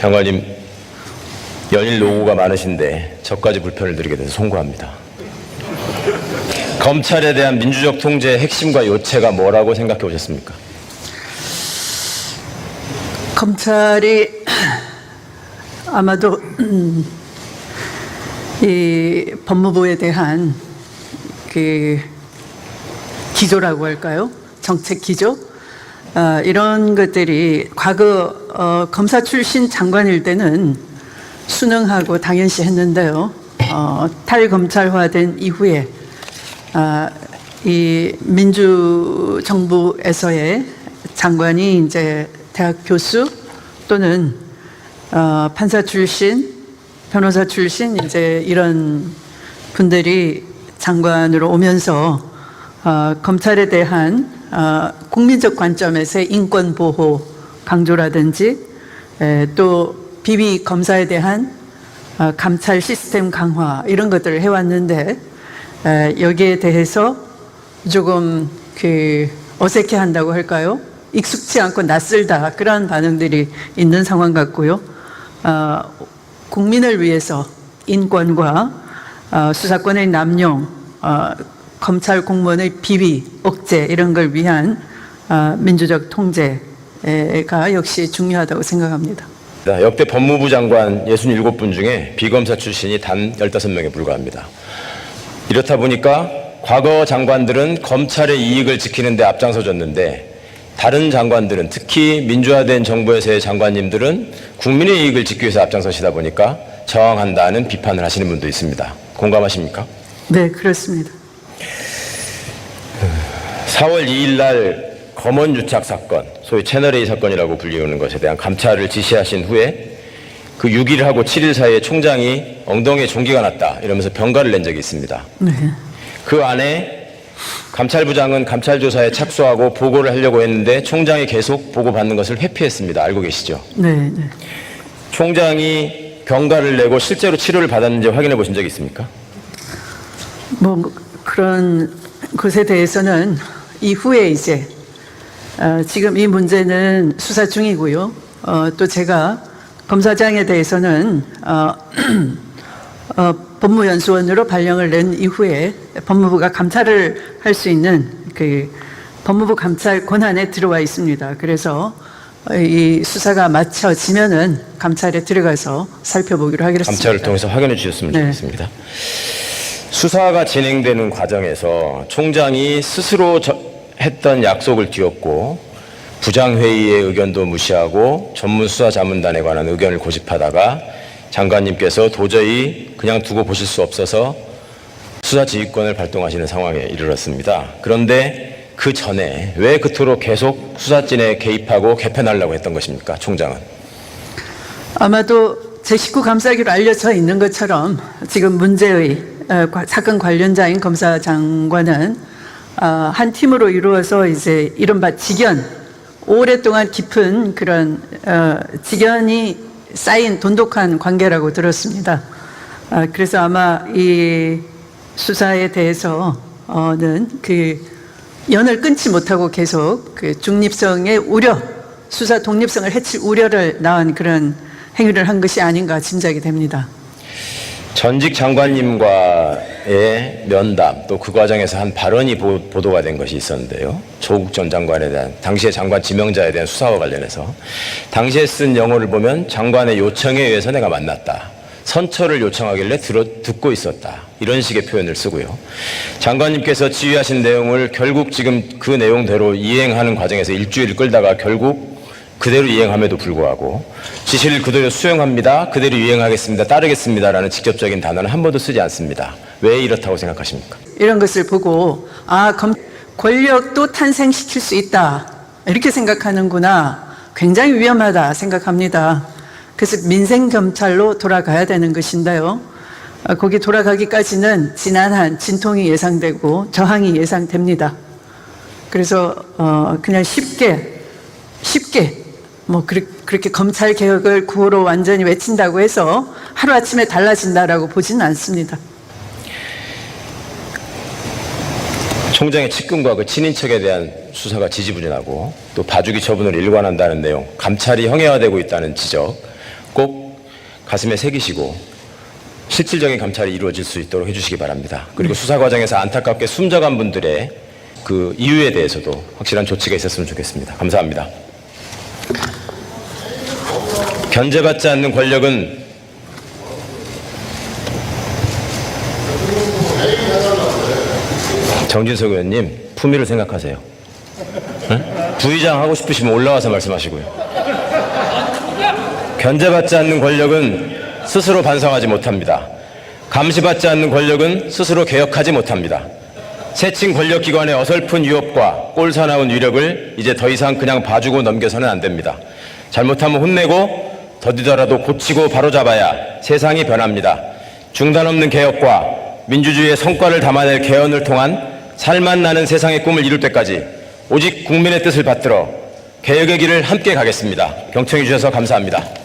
장관님, 연일 노고가 많으신데 저까지 불편을 드리게 돼서 송구합니다. 검찰에 대한 민주적 통제의 핵심과 요체가 뭐라고 생각해 오셨습니까? 검찰이 아마도 이 법무부에 대한 그 기조라고 할까요? 정책 기조? 이런 것들이 과거 검사 출신 장관일 때는 순응하고 당연시 했는데요. 탈검찰화된 이후에 이 민주정부에서의 장관이 이제 대학 교수 또는 판사 출신, 변호사 출신 이제 이런 분들이 장관으로 오면서 검찰에 대한 국민적 관점에서의 인권 보호 강조라든지 또 비위 검사에 대한 감찰 시스템 강화 이런 것들을 해왔는데 여기에 대해서 조금 어색해한다고 할까요? 익숙치 않고 낯설다 그런 반응들이 있는 상황 같고요. 국민을 위해서 인권과 수사권의 남용, 검찰 공무원의 비위, 억제 이런 걸 위한 민주적 통제가 역시 중요하다고 생각합니다. 역대 법무부 장관 67분 중에 비검사 출신이 단 15명에 불과합니다. 이렇다 보니까 과거 장관들은 검찰의 이익을 지키는 데 앞장서줬는데 다른 장관들은 특히 민주화된 정부에서의 장관님들은 국민의 이익을 지키기 위해서 앞장서시다 보니까 저항한다는 비판을 하시는 분도 있습니다. 공감하십니까? 네, 그렇습니다. 4월 2일 날 검언 유착 사건, 소위 채널A 사건이라고 불리우는 것에 대한 감찰을 지시하신 후에 그 6일 하고 7일 사이에 총장이 엉덩이에 종기가 났다 이러면서 병가를 낸 적이 있습니다. 네. 그 안에 감찰부장은 감찰 조사에 착수하고 보고를 하려고 했는데 총장이 계속 보고받는 것을 회피했습니다. 알고 계시죠? 네, 네. 총장이 병가를 내고 실제로 치료를 받았는지 확인해 보신 적이 있습니까? 뭐 그런 것에 대해서는 이후에 이제 지금 이 문제는 수사 중이고요. 또 제가 검사장에 대해서는 법무연수원으로 발령을 낸 이후에 법무부가 감찰을 할 수 있는 그 법무부 감찰 권한에 들어와 있습니다. 그래서 이 수사가 마쳐지면은 감찰에 들어가서 살펴보기로 하겠습니다. 감찰을 통해서 확인해 주셨으면 좋겠습니다. 수사가 진행되는 과정에서 총장이 스스로 했던 약속을 뒤엎고 부장회의의 의견도 무시하고 전문수사자문단에 관한 의견을 고집하다가 장관님께서 도저히 그냥 두고 보실 수 없어서 수사지휘권을 발동하시는 상황에 이르렀습니다. 그런데 그 전에 왜 그토록 계속 수사진에 개입하고 개편하려고 했던 것입니까? 총장은. 아마도 제 식구 감싸기로 알려져 있는 것처럼 지금 문제의 사건 관련자인 검사 장관은 한 팀으로 이루어서 이제 이른바 직연, 오랫동안 깊은 그런 직연이 쌓인 돈독한 관계라고 들었습니다. 그래서 아마 이 수사에 대해서는 그 연을 끊지 못하고 계속 그 중립성의 우려, 수사 독립성을 해칠 우려를 낳은 그런 행위를 한 것이 아닌가 짐작이 됩니다. 전직 장관님과의 면담 또 그 과정에서 한 발언이 보도가 된 것이 있었는데요. 조국 전 장관에 대한 당시의 장관 지명자에 대한 수사와 관련해서 당시에 쓴 영어를 보면 장관의 요청에 의해서 내가 만났다. 선처를 요청하길래 듣고 있었다. 이런 식의 표현을 쓰고요. 장관님께서 지휘하신 내용을 결국 지금 그 내용대로 이행하는 과정에서 일주일을 끌다가 결국 그대로 이행함에도 불구하고 지시를 그대로 수행합니다. 그대로 이행하겠습니다. 따르겠습니다라는 직접적인 단어는 한 번도 쓰지 않습니다. 왜 이렇다고 생각하십니까? 이런 것을 보고 권력도 탄생시킬 수 있다 이렇게 생각하는구나. 굉장히 위험하다 생각합니다. 그래서 민생검찰로 돌아가야 되는 것인데요. 거기 돌아가기까지는 지난한 진통이 예상되고 저항이 예상됩니다. 그래서 그냥 쉽게 뭐 그렇게 검찰 개혁을 구호로 완전히 외친다고 해서 하루아침에 달라진다라고 보지는 않습니다. 총장의 측근과 그 친인척에 대한 수사가 지지부진하고 또 봐주기 처분을 일관한다는 내용, 감찰이 형해화되고 있다는 지적, 꼭 가슴에 새기시고 실질적인 감찰이 이루어질 수 있도록 해주시기 바랍니다. 그리고 수사 과정에서 안타깝게 숨져간 분들의 그 이유에 대해서도 확실한 조치가 있었으면 좋겠습니다. 감사합니다. 견제받지 않는 권력은 정진석 의원님, 품위를 생각하세요. 응? 부의장 하고 싶으시면 올라와서 말씀하시고요. 견제받지 않는 권력은 스스로 반성하지 못합니다. 감시받지 않는 권력은 스스로 개혁하지 못합니다. 세친 권력기관의 어설픈 위협과 꼴사나운 위력을 이제 더 이상 그냥 봐주고 넘겨서는 안 됩니다. 잘못하면 혼내고 더디더라도 고치고 바로잡아야 세상이 변합니다. 중단 없는 개혁과 민주주의의 성과를 담아낼 개헌을 통한 살맛 나는 세상의 꿈을 이룰 때까지 오직 국민의 뜻을 받들어 개혁의 길을 함께 가겠습니다. 경청해 주셔서 감사합니다.